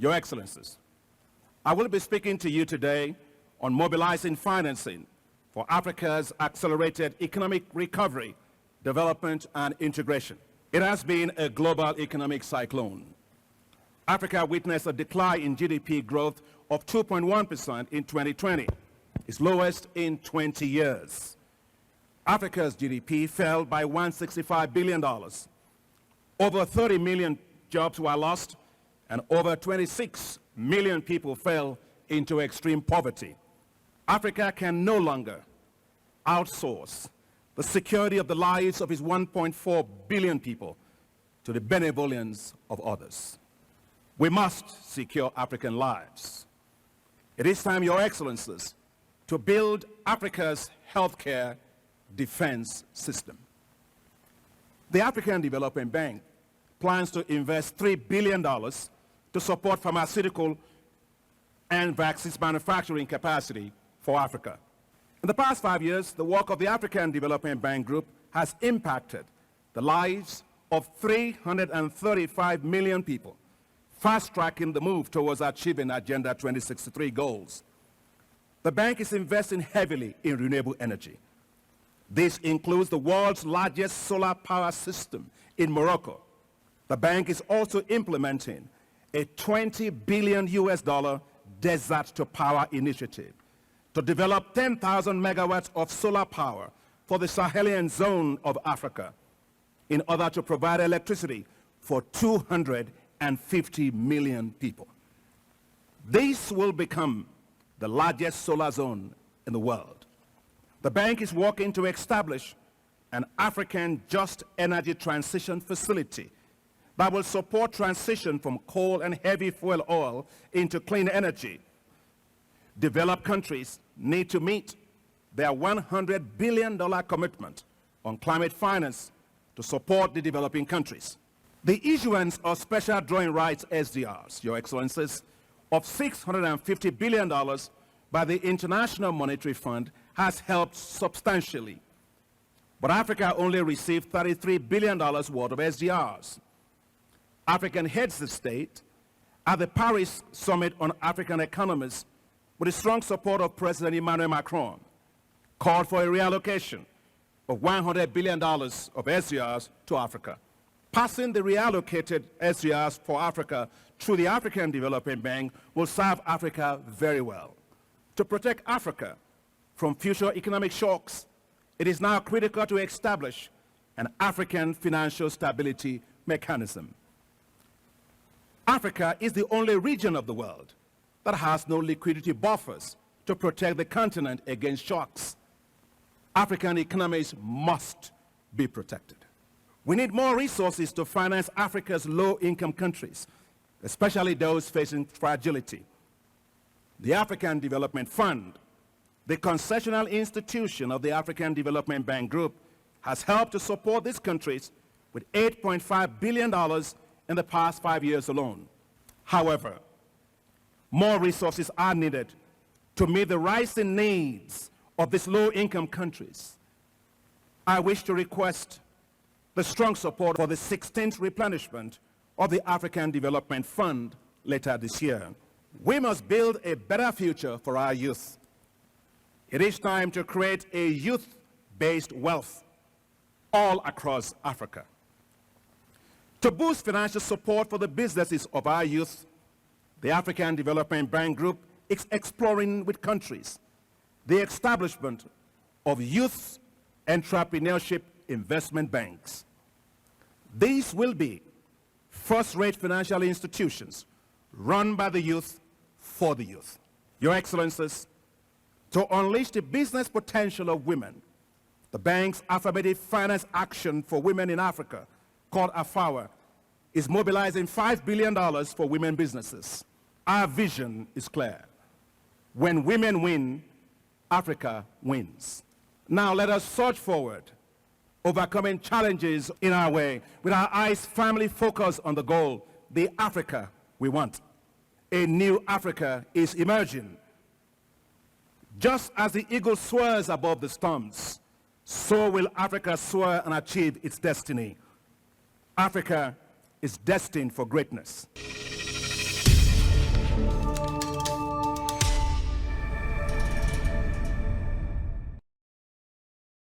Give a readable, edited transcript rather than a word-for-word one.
Your Excellencies, I will be speaking to you today on mobilizing financing for Africa's accelerated economic recovery, development, and integration. It has been a global economic cyclone. Africa witnessed a decline in GDP growth of 2.1% in 2020, its lowest in 20 years. Africa's GDP fell by $165 billion. Over 30 million jobs were lost, and over 26 million people fell into extreme poverty. Africa can no longer outsource the security of the lives of its 1.4 billion people to the benevolence of others. We must secure African lives. It is time, Your Excellencies, to build Africa's healthcare defense system. The African Development Bank plans to invest $3 billion to support pharmaceutical and vaccines manufacturing capacity for Africa. In the past 5 years, the work of the African Development Bank Group has impacted the lives of 335 million people, fast-tracking the move towards achieving Agenda 2063 goals. The bank is investing heavily in renewable energy. This includes the world's largest solar power system in Morocco. The bank is also implementing a $20 billion desert-to-power initiative to develop 10,000 megawatts of solar power for the Sahelian zone of Africa in order to provide electricity for 250 million people. This will become the largest solar zone in the world. The bank is working to establish an African just energy transition facility that will support transition from coal and heavy fuel oil into clean energy. Developed countries need to meet their $100 billion commitment on climate finance to support the developing countries. The issuance of special drawing rights SDRs, Your Excellencies, of $650 billion by the International Monetary Fund has helped substantially. But Africa only received $33 billion worth of SDRs. African heads of state at the Paris Summit on African Economies, with the strong support of President Emmanuel Macron, called for a reallocation of $100 billion of SDRs to Africa. Passing the reallocated SDRs for Africa through the African Development Bank will serve Africa very well. To protect Africa from future economic shocks, it is now critical to establish an African financial stability mechanism. Africa is the only region of the world that has no liquidity buffers to protect the continent against shocks. African economies must be protected. We need more resources to finance Africa's low-income countries, especially those facing fragility. The African Development Fund, the concessional institution of the African Development Bank Group, has helped to support these countries with $8.5 billion in the past 5 years alone. However, more resources are needed to meet the rising needs of these low-income countries. I wish to request the strong support for the 16th replenishment of the African Development Fund later this year. We must build a better future for our youth. It is time to create a youth-based wealth all across Africa. To boost financial support for the businesses of our youth, the African Development Bank Group is exploring with countries the establishment of youth entrepreneurship investment banks. These will be first-rate financial institutions run by the youth for the youth. Your Excellencies, to unleash the business potential of women, the bank's Affirmative Finance Action for Women in Africa, called AFAWA, is mobilizing $5 billion for women businesses. Our vision is clear. When women win, Africa wins. Now let us surge forward, overcoming challenges in our way, with our eyes firmly focused on the goal, the Africa we want. A new Africa is emerging. Just as the eagle soars above the storms, so will Africa soar and achieve its destiny. Africa is destined for greatness.